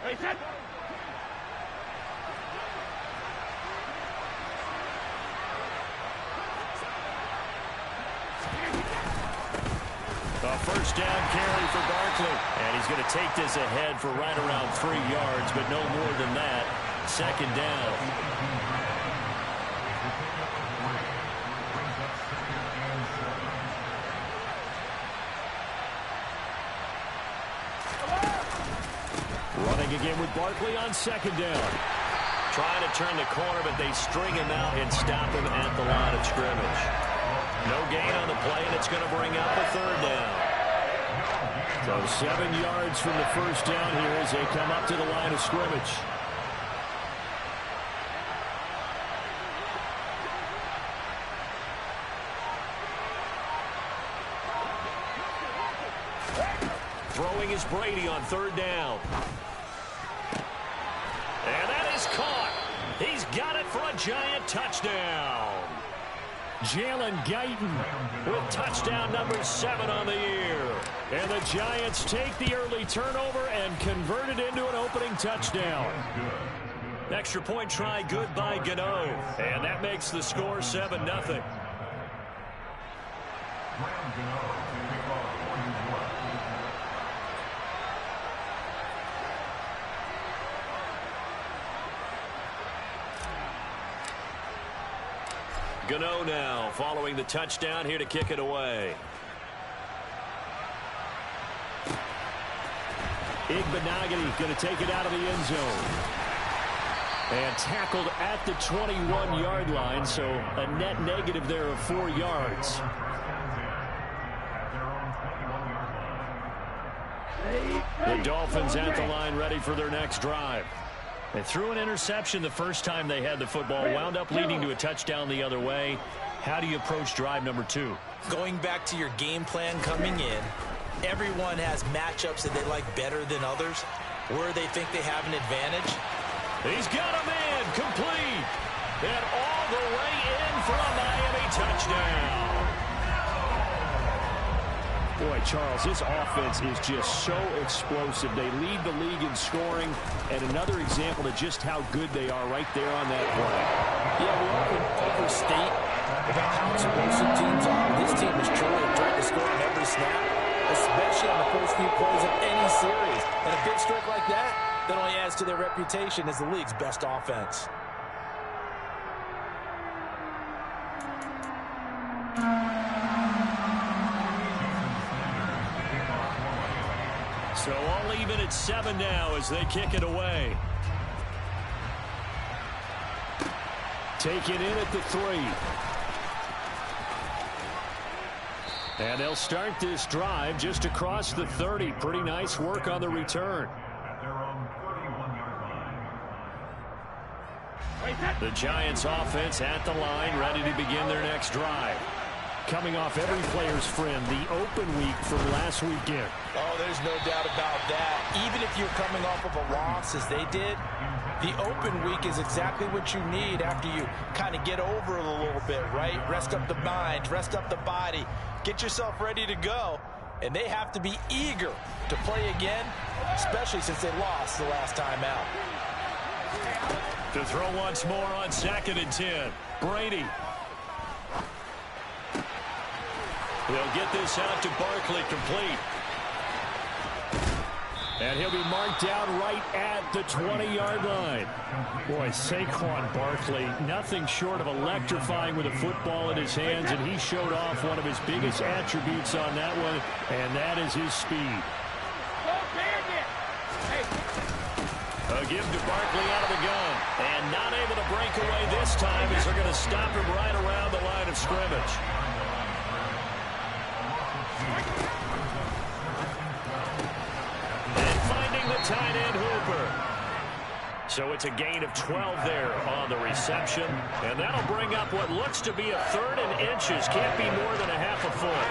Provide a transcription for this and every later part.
A first down carry for Barkley. And he's going to take this ahead for right around 3 yards, but no more than that. Second down. Running again with Barkley on second down. Trying to turn the corner, but they string him out and stop him at the line of scrimmage. No gain on the play, and it's going to bring up a third down. So 7 yards from the first down here as they come up to the line of scrimmage. Throwing is Brady on third down. And that is caught. He's got it for a giant touchdown. Jalen Guyton with touchdown number 7 on the year. And the Giants take the early turnover and convert it into an opening touchdown. Extra point try good by Gano. And that makes the score 7-0. Gano now following the touchdown here to kick it away. Igbenogany going to take it out of the end zone. And tackled at the 21-yard line, so a net negative there of 4 yards. The Dolphins at the line ready for their next drive. They threw an interception the first time they had the football, wound up leading to a touchdown the other way. How do you approach drive number 2? Going back to your game plan coming in, everyone has matchups that they like better than others, where they think they have an advantage. He's got a man complete. And all the way in for a Miami touchdown. Boy, Charles, this offense is just so explosive. They lead the league in scoring, and another example of just how good they are right there on that play. Yeah, we often overstate about how explosive teams are. This team is truly trying to score on every snap, especially on the first few plays of any series. And a big streak like that only adds to their reputation as the league's best offense. So all even at 7 now as they kick it away. Taken in at the 3. And they'll start this drive just across the 30. Pretty nice work on the return. The Giants offense at the line, ready to begin their next drive. Coming off every player's friend, the open week from last weekend. Oh, there's no doubt about that. Even if you're coming off of a loss as they did, the open week is exactly what you need after you kind of get over it a little bit, right? Rest up the mind, rest up the body, get yourself ready to go. And they have to be eager to play again, especially since they lost the last time out. To throw once more on 2nd and 10. Brady. He'll get this out to Barkley complete. And he'll be marked out right at the 20-yard line. Boy, Saquon Barkley, nothing short of electrifying with a football in his hands, and he showed off one of his biggest attributes on that one, and that is his speed. A give to Barkley out of the gun. And not able to break away this time as they're going to stop him right around the line of scrimmage. And finding the tight end Hooper. So it's a gain of 12 there on the reception. And that'll bring up what looks to be a 3rd and inches. Can't be more than a half a foot.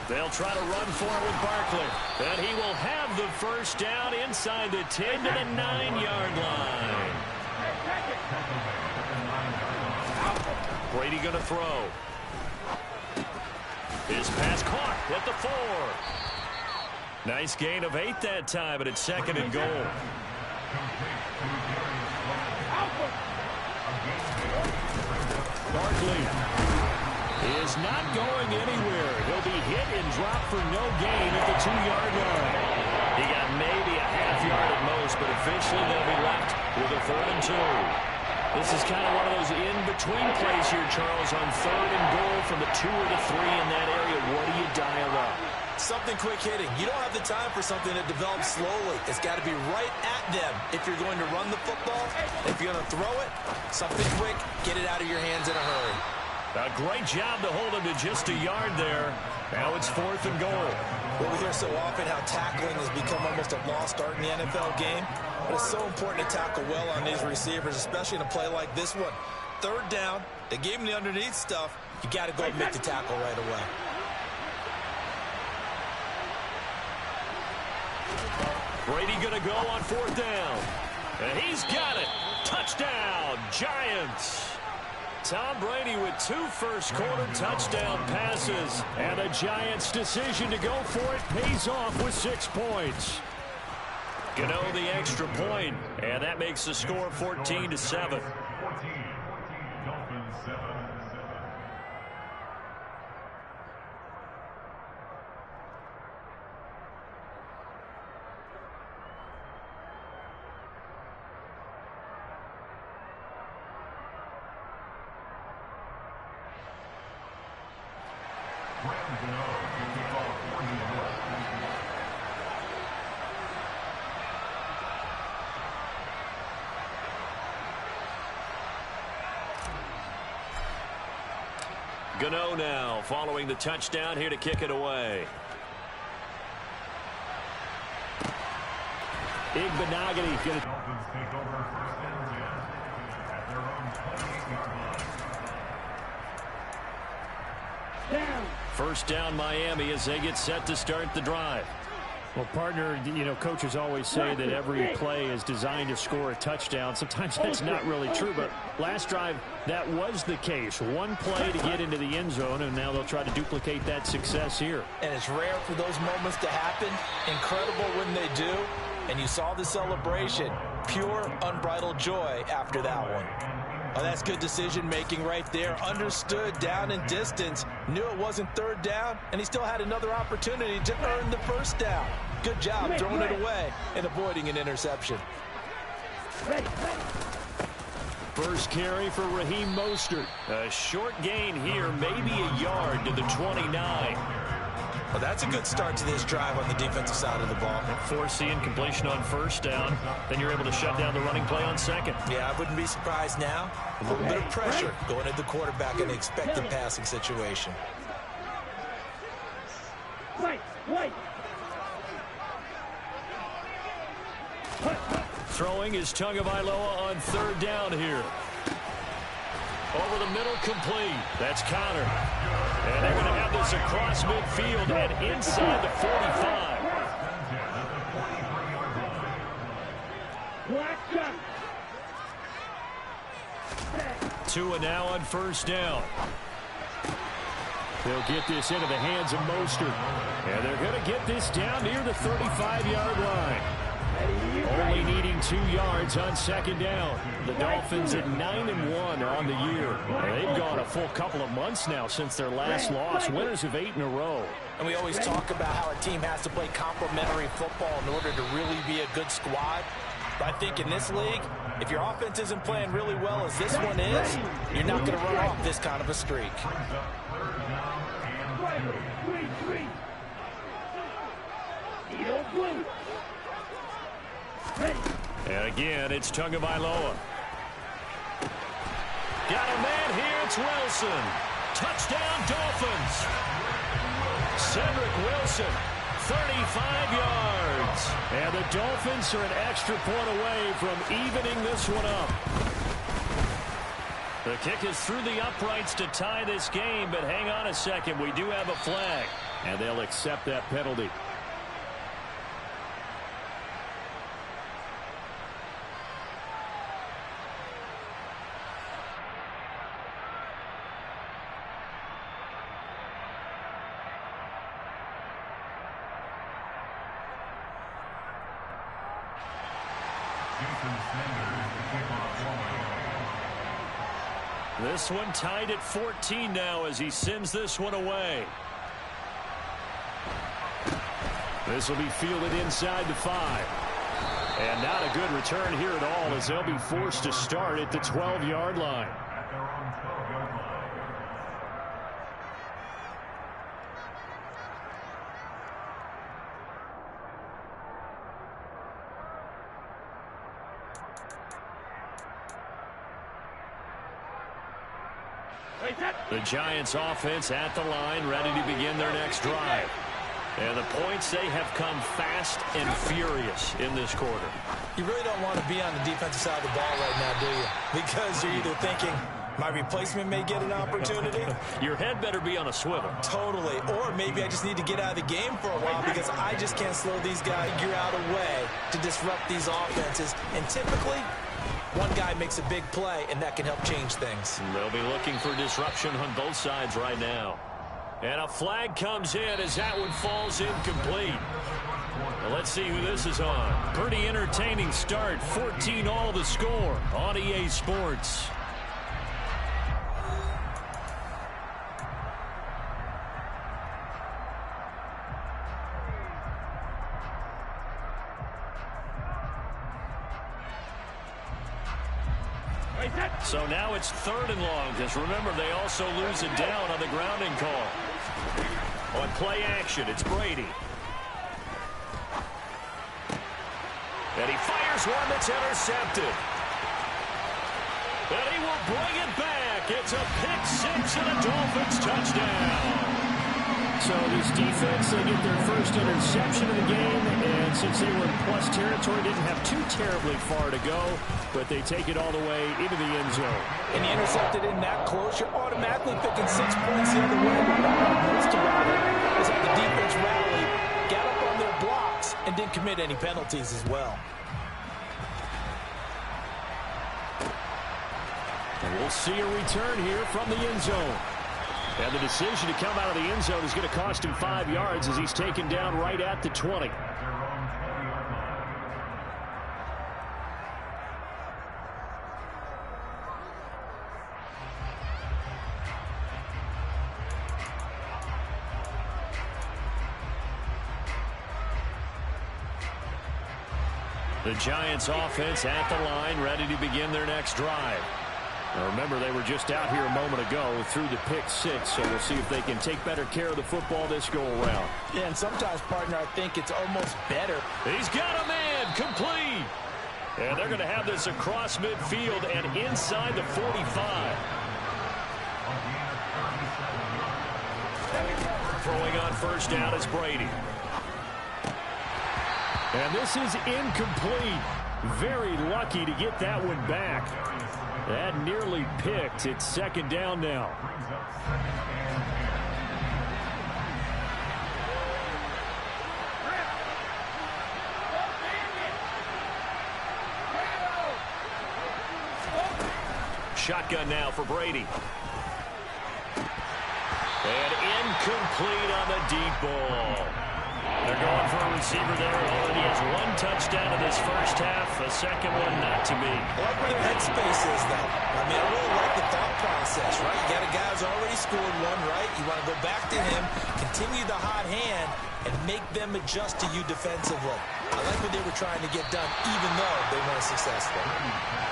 They'll try to run for it with Barkley. And he will have the first down inside the 10 to the 9-yard line. Brady going to throw. His pass caught at the 4. Nice gain of 8 that time, but it's 2nd and goal. Barkley is not going anywhere. He'll be hit and dropped for no gain at the 2-yard line. He got maybe a half yard at most, but officially they'll be left with a 3rd and 2. This is kind of one of those in-between plays here, Charles, on 3rd and goal from the 2 or the 3 in that area. What do you dial up? Something quick hitting. You don't have the time for something that develops slowly. It's got to be right at them if you're going to run the football. If you're going to throw it, something quick, get it out of your hands in a hurry. A great job to hold him to just a yard there. Now it's 4th and goal. Well, we hear so often how tackling has become almost a lost art in the NFL game. But it's so important to tackle well on these receivers, especially in a play like this one. 3rd down, they gave him the underneath stuff. You got to go and make the tackle right away. Brady going to go on 4th down. And he's got it. Touchdown, Giants. Tom Brady with 2 first-quarter touchdown passes. And the Giants' decision to go for it pays off with 6 points. Gano the extra point, and that makes the score 14-7. Gano now following the touchdown here to kick it away. Igbenogany going to Dolphins take over 1st and 10 at their own 28-yard line. First down Miami as they get set to start the drive. Well, partner, you know, coaches always say that every play is designed to score a touchdown. Sometimes that's not really true, but last drive, that was the case. One play to get into the end zone, and now they'll try to duplicate that success here. And it's rare for those moments to happen. Incredible when they do. And you saw the celebration. Pure, unbridled joy after that one. Oh, that's good decision-making right there. Understood down and distance. Knew it wasn't 3rd down, and he still had another opportunity to earn the 1st down. Good job throwing it away and avoiding an interception. First carry for Raheem Mostert. A short gain here, maybe a yard to the 29. Well, that's a good start to this drive on the defensive side of the ball. Forcing completion on 1st down. Then you're able to shut down the running play on 2nd. Yeah, I wouldn't be surprised now. A little bit of pressure going at the quarterback in the expected passing situation. Throwing is Tagovailoa on 3rd down here. Over the middle, complete. That's Connor. And they're going to have this across midfield and inside the 45. Tua now on 1st down. They'll get this into the hands of Mostert. And they're going to get this down near the 35-yard line. Only needing 2 yards on 2nd down. The Dolphins at 9-1 on the year. They've gone a full couple of months now since their last loss. Winners of 8 in a row. And we always talk about how a team has to play complementary football in order to really be a good squad. But I think in this league, if your offense isn't playing really well as this one is, you're not going to run off this kind of a streak. And again, it's Tagovailoa. Got a man here. It's Wilson. Touchdown, Dolphins. Cedric Wilson, 35 yards. And the Dolphins are an extra point away from evening this one up. The kick is through the uprights to tie this game, but hang on a second. We do have a flag. And they'll accept that penalty. This one tied at 14 now as he sends this one away. This will be fielded inside the 5. And not a good return here at all as they'll be forced to start at the 12-yard line. The Giants offense at the line, ready to begin their next drive. And the points, they have come fast and furious in this quarter. You really don't want to be on the defensive side of the ball right now, do you? Because you're either thinking, my replacement may get an opportunity. Your head better be on a swivel. Totally. Or maybe I just need to get out of the game for a while because I just can't slow these guys. Figure out a way to disrupt these offenses. And typically, one guy makes a big play, and that can help change things. They'll be looking for disruption on both sides right now. And a flag comes in as that one falls incomplete. Well, let's see who this is on. Pretty entertaining start. 14-all the score on EA Sports. So now it's 3rd and long, because remember, they also lose it down on the grounding call. On play action, it's Brady. And he fires one that's intercepted. And he will bring it back. It's a pick 6 and a Dolphins touchdown. So this defense, they get their first interception of the game, and since they were in plus territory, didn't have too terribly far to go, but they take it all the way into the end zone. And he intercepted in that close, you're automatically picking 6 points the other way. But what I like most about it is how the defense rallied, got up on their blocks, and didn't commit any penalties as well. And we'll see a return here from the end zone. And the decision to come out of the end zone is going to cost him 5 yards as he's taken down right at the 20. The Giants offense at the line, ready to begin their next drive. Now remember, they were just out here a moment ago through the pick 6, so we'll see if they can take better care of the football this go-around. Yeah, and sometimes, partner, I think it's almost better. He's got a man, complete. And they're going to have this across midfield and inside the 45. Throwing on first down is Brady. And this is incomplete. Very lucky to get that one back. That nearly picked. It's 2nd down now. Shotgun now for Brady. And incomplete on the deep ball. They're going for a receiver there. Already has 1 touchdown in this first half. A second one not to be. I like where their headspace is, though. I mean, I really like the thought process, right? You got a guy who's already scored 1, right? You want to go back to him, continue the hot hand, and make them adjust to you defensively. I like what they were trying to get done, even though they weren't successful.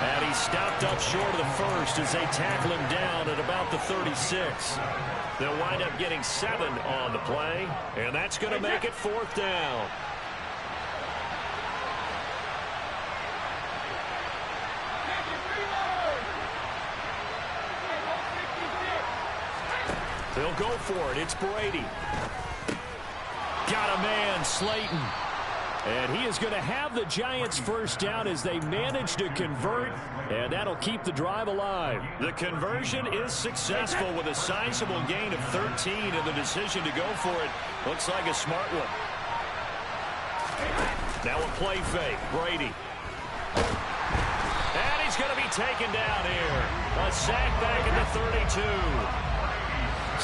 And he stopped up short of the first as they tackle him down at about the 36. They'll wind up getting 7 on the play, and that's going to make it 4th down. They'll go for it. It's Brady. Got a man, Slayton. And he is going to have the Giants first down as they manage to convert, and that'll keep the drive alive. The conversion is successful with a sizable gain of 13, and the decision to go for it looks like a smart one. Now a play fake, Brady. And he's going to be taken down here. A sack back at the 32.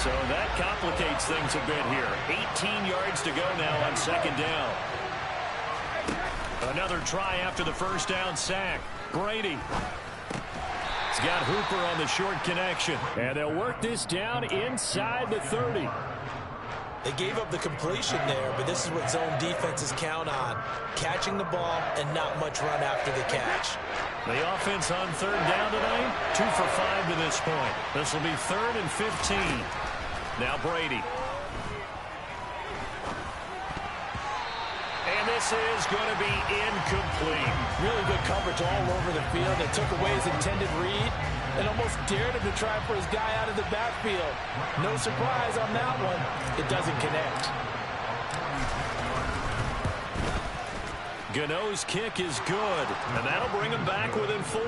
So that complicates things a bit here. 18 yards to go now on 2nd down. Another try after the first down sack. Brady. He's got Hooper on the short connection. And they'll work this down inside the 30. They gave up the completion there, but this is what zone defenses count on. Catching the ball and not much run after the catch. The offense on third down tonight, 2 for 5 to this point. This will be 3rd and 15. Now Brady. And this is going to be incomplete. Really good coverage all over the field. They took away his intended read and almost dared him to try for his guy out of the backfield. No surprise on that one. It doesn't connect. Gano's kick is good, and that'll bring him back within 4.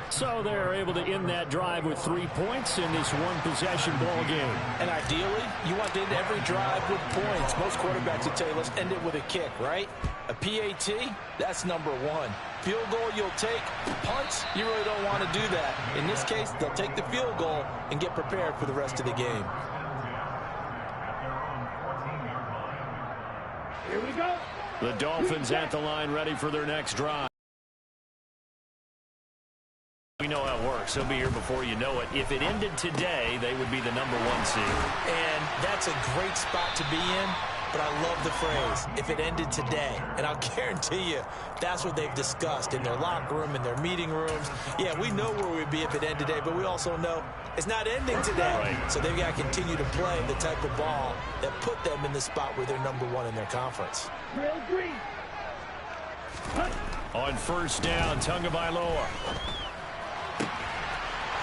So they're able to end that drive with 3 points in this one-possession ball game. And ideally, you want to end every drive with points. Most quarterbacks would tell you, let's end it with a kick, right? A PAT, that's number 1. Field goal you'll take. Punts, you really don't want to do that. In this case, they'll take the field goal and get prepared for the rest of the game. Here we go. The Dolphins at the line ready for their next drive. We know how it works. He'll be here before you know it. If it ended today, they would be the number 1 seed. And that's a great spot to be in, but I love the phrase, if it ended today. And I'll guarantee you, that's what they've discussed in their locker room, in their meeting rooms. Yeah, we know where we'd be if it ended today, but we also know it's not ending today. Right. So they've got to continue to play the type of ball that put them in the spot where they're number 1 in their conference. Real green. On first down, Tagovailoa.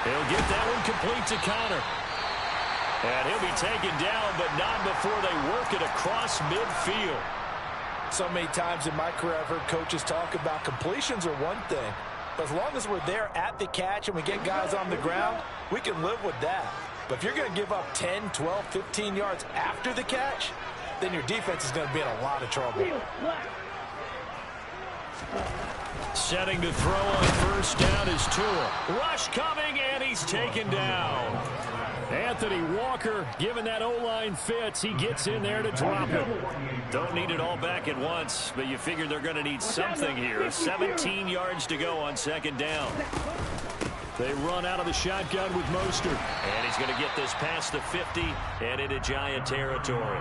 He'll get that one complete to Connor. And he'll be taken down, but not before they work it across midfield. So many times in my career, I've heard coaches talk about completions are one thing. But as long as we're there at the catch and we get guys on the ground, we can live with that. But if you're going to give up 10, 12, 15 yards after the catch, then your defense is going to be in a lot of trouble. Setting to throw on first down is Tua. Rush coming, and he's taken down. Anthony Walker giving that O-line fits. He gets in there to drop it. Don't need it all back at once, but you figure they're going to need something here. 17 yards to go on second down. They run out of the shotgun with Mostert. And he's going to get this past the 50 and into Giant territory.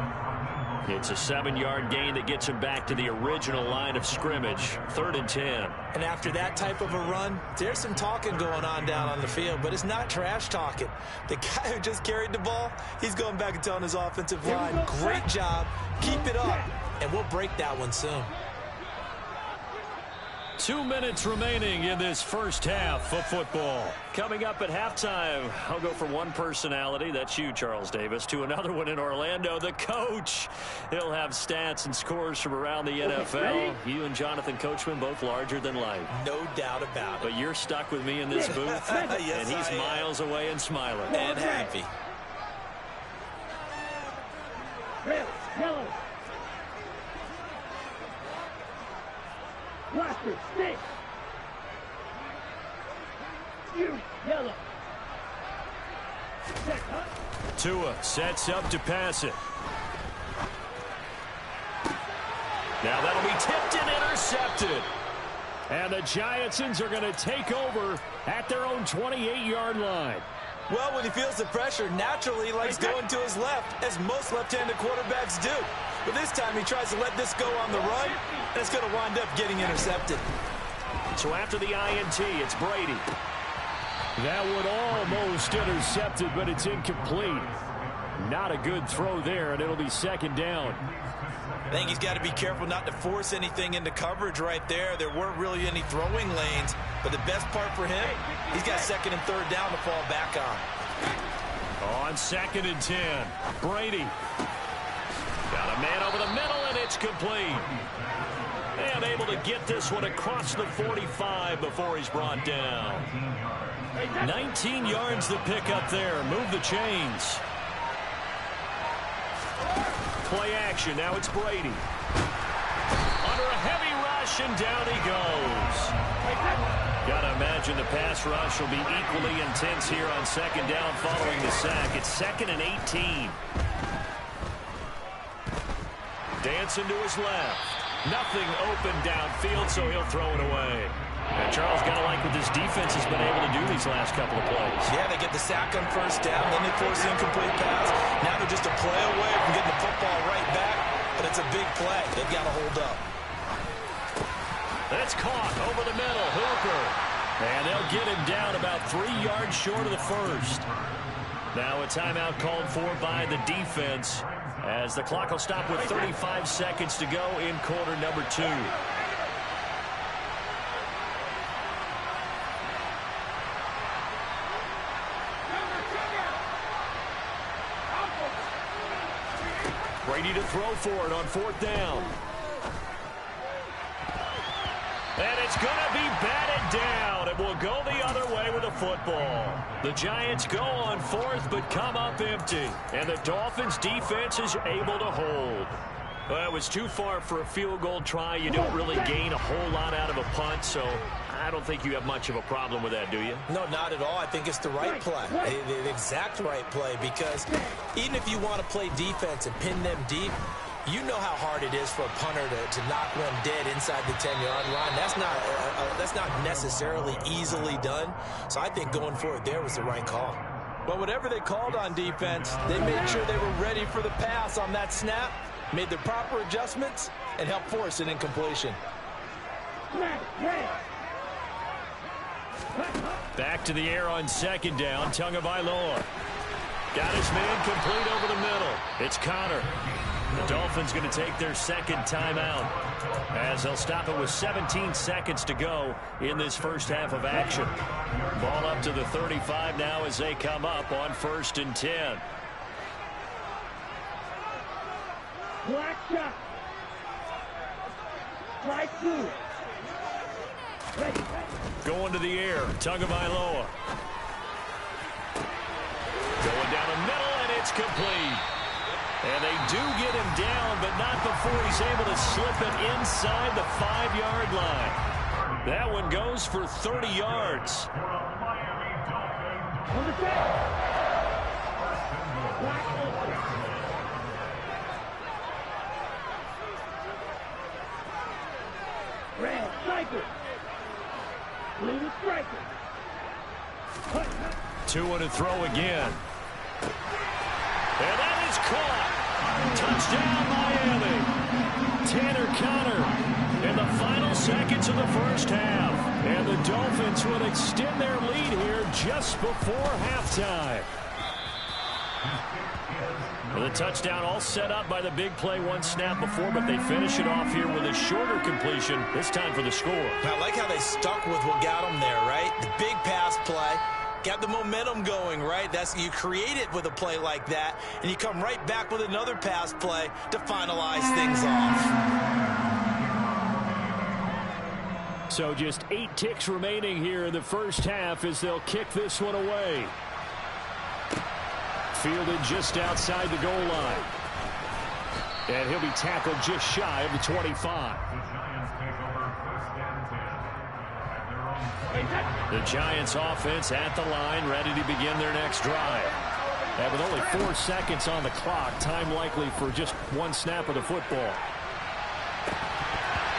It's a 7-yard gain that gets him back to the original line of scrimmage. 3rd and 10. And after that type of a run, there's some talking going on down on the field, but it's not trash talking. The guy who just carried the ball, he's going back and telling his offensive line, great job, keep it up, and we'll break that one soon. 2 minutes remaining in this first half of football. Coming up at halftime, I'll go from one personality, that's you, Charles Davis, to another one in Orlando, the coach. He'll have stats and scores from around the NFL. You and Jonathan Coachman both larger than life. No doubt about it. But you're stuck with me in this booth, Yes, and he's I am. miles away and smiling. And happy. Red, yellow. Blaster, stick. You, yellow. Check, huh? Tua sets up to pass it. Now that'll be tipped and intercepted. And the Giantsons are going to take over at their own 28-yard line. Well, when he feels the pressure, naturally he likes going to his left, as most left-handed quarterbacks do. But this time he tries to let this go on the run, and it's going to wind up getting intercepted. So after the INT, it's Brady. That one almost intercepted, but it's incomplete. Not a good throw there, and it'll be second down. I think he's got to be careful not to force anything into coverage right there. There weren't really any throwing lanes, but the best part for him, he's got 2nd and 3rd down to fall back on. On 2nd and 10, Brady. Got a man over the middle, and it's complete. And able to get this one across the 45 before he's brought down. 19 yards to pick up there. Move the chains. Play action. Now it's Brady. Under a heavy rush, and down he goes. Got to imagine the pass rush will be equally intense here on second down following the sack. It's 2nd and 18. Dancing to his left. Nothing open downfield, so he'll throw it away. And Charles, got to like what this defense has been able to do these last couple of plays. Yeah, they get the sack on first down, then they force the incomplete pass. Now they're just a play away from getting the football right back, but it's a big play. They've got to hold up. That's caught over the middle. Hooper. And they'll get him down about 3 yards short of the first. Now a timeout called for by the defense as the clock will stop with 35 seconds to go in quarter number 2. Brady to throw for it on 4th down. And it's going to be batted down. It will go the other way with the football. The Giants go on 4th but come up empty. And the Dolphins defense is able to hold. Well, it was too far for a field goal try. You don't really gain a whole lot out of a punt, so I don't think you have much of a problem with that, do you? No, not at all. I think it's the right play, the exact right play, because even if you want to play defense and pin them deep, you know how hard it is for a punter to knock one dead inside the 10-yard line. That's not necessarily easily done. So I think going for it there was the right call. But whatever they called on defense, they made sure they were ready for the pass on that snap, made the proper adjustments, and helped force an incompletion. Back to the air on 2nd down. Tagovailoa got his man complete over the middle. It's Connor. The Dolphins going to take their 2nd timeout as they'll stop it with 17 seconds to go in this first half of action. Ball up to the 35 now as they come up on 1st and 10. Black shot. Strike 2. Going to the air. Tagovailoa. Going down the middle, and it's complete. And they do get him down, but not before he's able to slip it inside the 5-yard line. That one goes for 30 yards. Red striker. Blue striker. 2 to throw again. And that is caught. Touchdown, Miami. Tanner Connor in the final seconds of the first half. And the Dolphins will extend their lead here just before halftime. The touchdown all set up by the big play one snap before, but they finish it off here with a shorter completion, this time for the score. I like how they stuck with what got them there, right? The big pass play. Got the momentum going, right? You create it with a play like that, and you come right back with another pass play to finalize things off. So just 8 ticks remaining here in the first half as they'll kick this one away. Fielded just outside the goal line. And he'll be tackled just shy of the 25. The Giants offense at the line, ready to begin their next drive. And with only 4 seconds on the clock, time likely for just one snap of the football.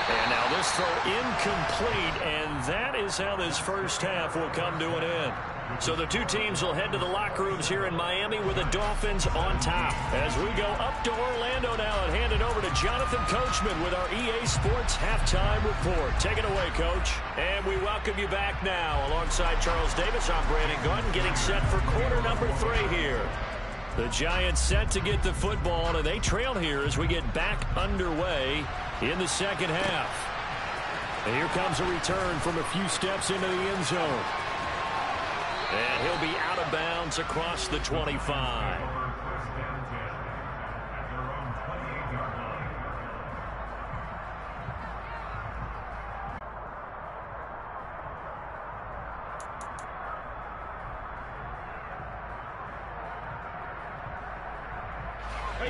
And now this throw incomplete, and that is how this first half will come to an end. So the two teams will head to the locker rooms here in Miami with the Dolphins on top. As we go up to Orlando now and hand it over to Jonathan Coachman with our EA Sports Halftime Report. Take it away, Coach. And we welcome you back now. Alongside Charles Davis, I'm Brandon Gunn, getting set for quarter number 3 here. The Giants set to get the football, and they trail here as we get back underway in the second half. And here comes a return from a few steps into the end zone. And he'll be out of bounds across the 25.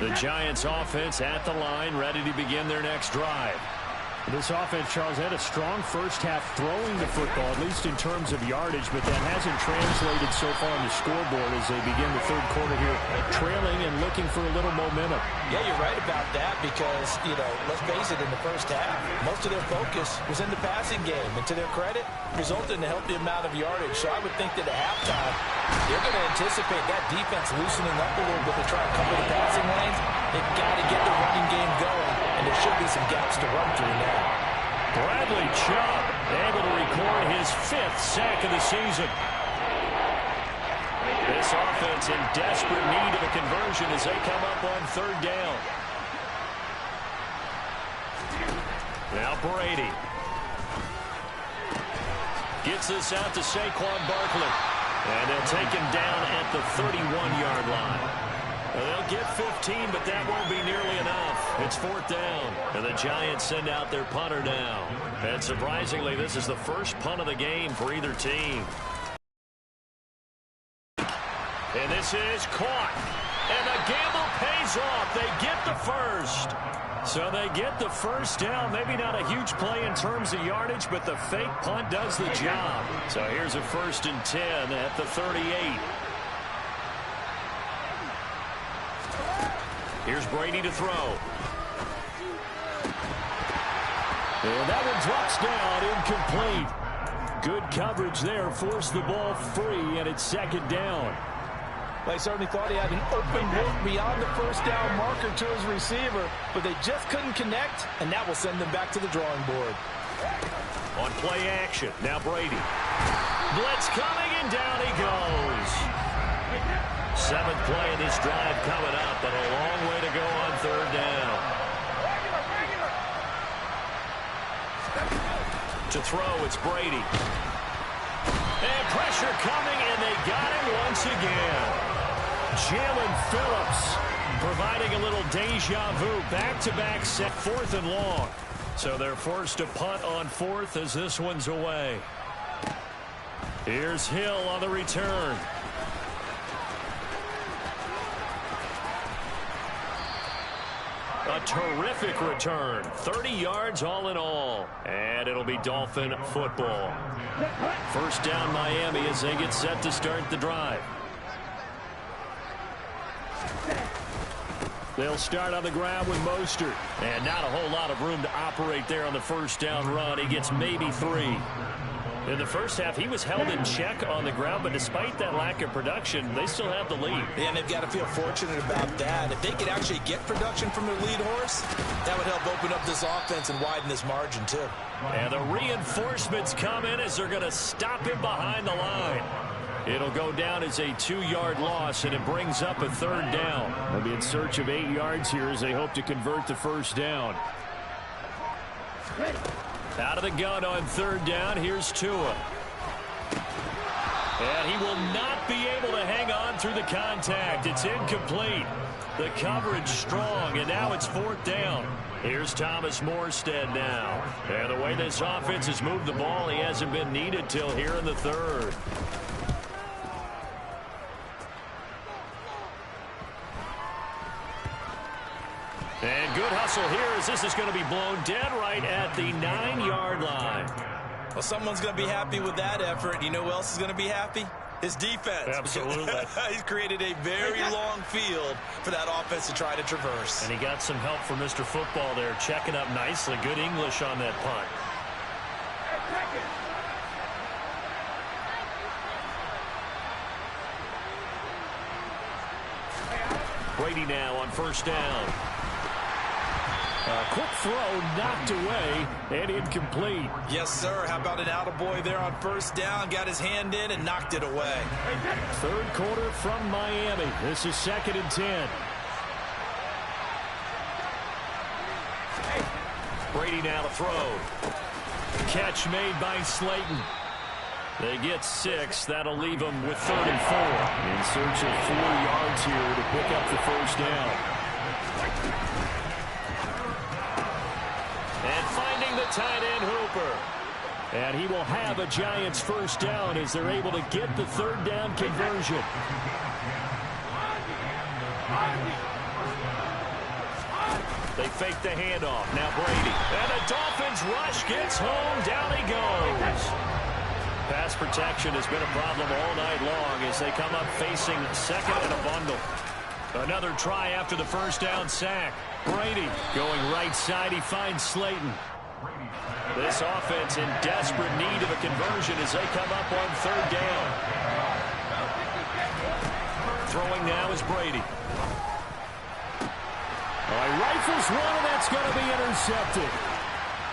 The Giants offense at the line, ready to begin their next drive. This offense, Charles, had a strong first half throwing the football, at least in terms of yardage, but that hasn't translated so far on the scoreboard as they begin the third quarter here, trailing and looking for a little momentum. Yeah, you're right about that because, let's face it, in the first half, most of their focus was in the passing game. And to their credit, resulted in a healthy amount of yardage. So I would think that at halftime, they're going to anticipate that defense loosening up a little bit to try and cover the passing lanes. They've got to get the running game going, and there should be some gaps to run through now. Bradley Chubb able to record his 5th sack of the season. This offense in desperate need of a conversion as they come up on 3rd down. Now Brady gets this out to Saquon Barkley. And they'll take him down at the 31-yard line. They'll get 15, but that won't be nearly enough. It's 4th down, and the Giants send out their punter now. And surprisingly, this is the first punt of the game for either team. And this is caught. And the gamble pays off. They get the first. So they get the first down. Maybe not a huge play in terms of yardage, but the fake punt does the job. So here's a 1st and 10 at the 38. Here's Brady to throw. And that one drops down, incomplete. Good coverage there, forced the ball free, and it's 2nd down. They certainly thought he had an open look beyond the first down marker to his receiver, but they just couldn't connect, and that will send them back to the drawing board. On play action, now Brady. Blitz coming, and down he goes. 7th play in this drive coming up, but a long way to go on 3rd down. To throw, it's Brady. And pressure coming, and they got him once again. Jalen Phillips providing a little deja vu. Back-to-back set, 4th and long. So they're forced to punt on 4th as this one's away. Here's Hill on the return. A terrific return. 30 yards all in all. And it'll be Dolphin football. 1st down Miami as they get set to start the drive. They'll start on the ground with Mostert. And not a whole lot of room to operate there on the 1st down run. He gets maybe 3. In the first half, he was held in check on the ground, but despite that lack of production, they still have the lead. Yeah, and they've got to feel fortunate about that. If they could actually get production from their lead horse, that would help open up this offense and widen this margin, too. And the reinforcements come in as they're going to stop him behind the line. It'll go down as a 2-yard loss, and it brings up a 3rd down. They'll be in search of 8 yards here as they hope to convert the 1st down. Out of the gun on 3rd down, here's Tua. And he will not be able to hang on through the contact. It's incomplete. The coverage strong, and now it's 4th down. Here's Thomas Morstead now. And the way this offense has moved the ball, he hasn't been needed till here in the 3rd. And good hustle here as this is going to be blown dead right at the 9-yard line. Well, someone's going to be happy with that effort. You know who else is going to be happy? His defense. Absolutely. He's created a very long field for that offense to try to traverse. And he got some help from Mr. Football there, checking up nicely. Good English on that punt. Brady now on 1st down. A quick throw knocked away and incomplete. Yes, sir. How about an attaboy there on 1st down? Got his hand in and knocked it away. 3rd quarter from Miami. This is 2nd and 10. Brady now to throw. Catch made by Slayton. They get 6. That'll leave them with 3rd and 4. In search of 4 yards here to pick up the 1st down. And finding the tight end Hooper. And he will have a Giants 1st down as they're able to get the 3rd down conversion. They fake the handoff. Now Brady. And the Dolphins rush gets home. Down he goes. Pass protection has been a problem all night long as they come up facing second and a bundle. Another try after the first down sack. Brady going right side. He finds Slayton. This offense in desperate need of a conversion as they come up on third down. Throwing now is Brady. He rifles one, and that's going to be intercepted.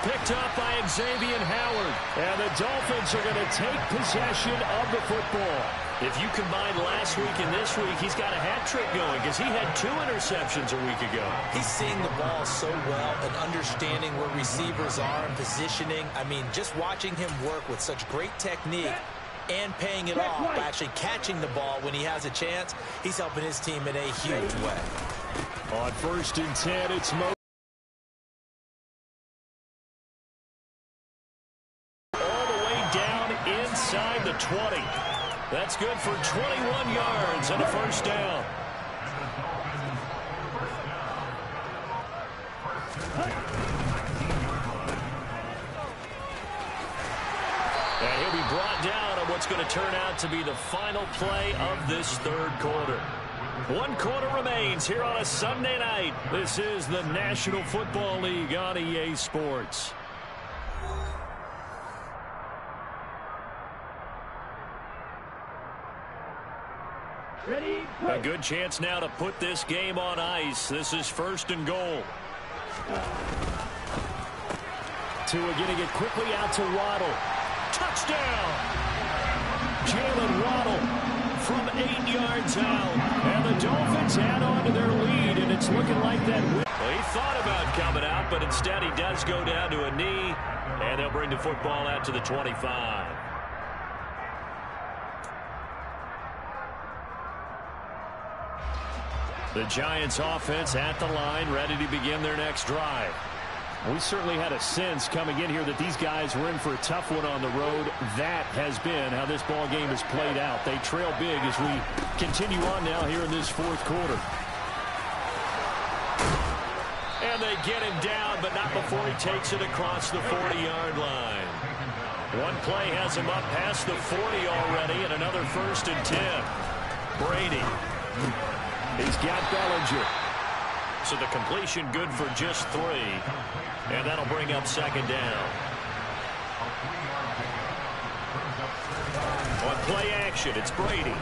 Picked up by Xavier Howard. And the Dolphins are going to take possession of the football. If you combine last week and this week, he's got a hat trick going because he had 2 interceptions a week ago. He's seeing the ball so well and understanding where receivers are and positioning. I mean, just watching him work with such great technique and paying it off by actually catching the ball when he has a chance, he's helping his team in a huge way. On 1st and 10, it's Mo. All the way down inside the 20. That's good for 21 yards and a first down. And he'll be brought down on what's going to turn out to be the final play of this third quarter. 1 quarter remains here on a Sunday night. This is the National Football League on EA Sports. Ready, A good chance now to put this game on ice. This is 1st and goal. Tua getting it quickly out to Waddle. Touchdown! Jalen Waddle from 8 yards out. And the Dolphins add on to their lead, and it's looking like that win. Well, he thought about coming out, but instead he does go down to a knee, and they'll bring the football out to the 25. The Giants offense at the line, ready to begin their next drive. We certainly had a sense coming in here that these guys were in for a tough one on the road. That has been how this ball game has played out. They trail big as we continue on now here in this 4th quarter. And they get him down, but not before he takes it across the 40-yard line. One play has him up past the 40 already, and another 1st and 10. Brady. He's got Bellinger. So the completion good for just 3. And that'll bring up 2nd down. On play action, it's Brady.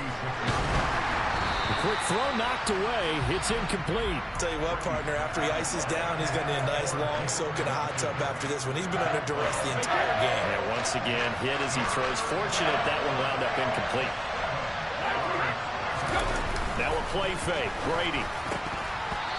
The quick throw knocked away. It's incomplete. Tell you what, partner, after he ices down, he's going to need a nice long soak in a hot tub after this one. He's been under duress the entire game. And once again, hit as he throws. Fortunate that one wound up incomplete. Now a play fake. Brady.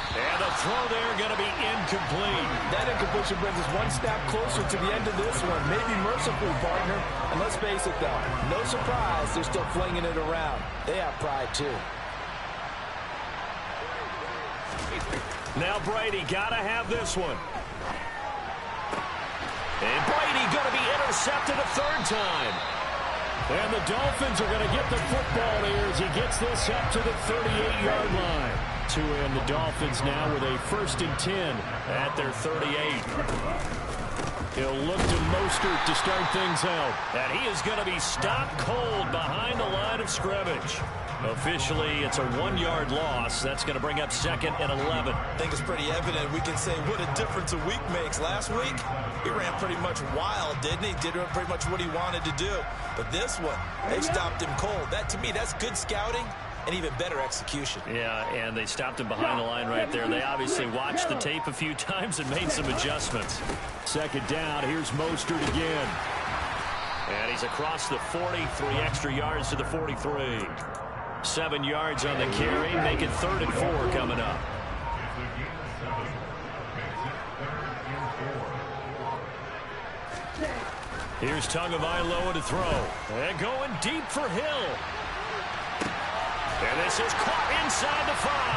And the throw there going to be incomplete. That incompletion brings us one step closer to the end of this one. Maybe mercifully, partner. And let's face it, though, no surprise they're still flinging it around. They have pride, too. Now Brady got to have this one. And Brady going to be intercepted a 3rd time. And the Dolphins are going to get the football here as he gets this up to the 38-yard line. Tua and the Dolphins now with a 1st and 10 at their 38. He'll look to Mostert to start things out. And he is going to be stopped cold behind the line of scrimmage. Officially, it's a 1-yard loss. That's going to bring up 2nd and 11. I think it's pretty evident. We can say what a difference a week makes. Last week, he ran pretty much wild, didn't he? Did pretty much what he wanted to do. But this one, they stopped him cold. That, to me, that's good scouting and even better execution. Yeah, and they stopped him behind the line right there. They obviously watched the tape a few times and made some adjustments. 2nd down. Here's Mostert again. And he's across the 40, 3 extra yards to the 43. 7 yards on the carry, make it 3rd and 4 coming up. Here's Tagovailoa to throw. And going deep for Hill. And this is caught inside the 5.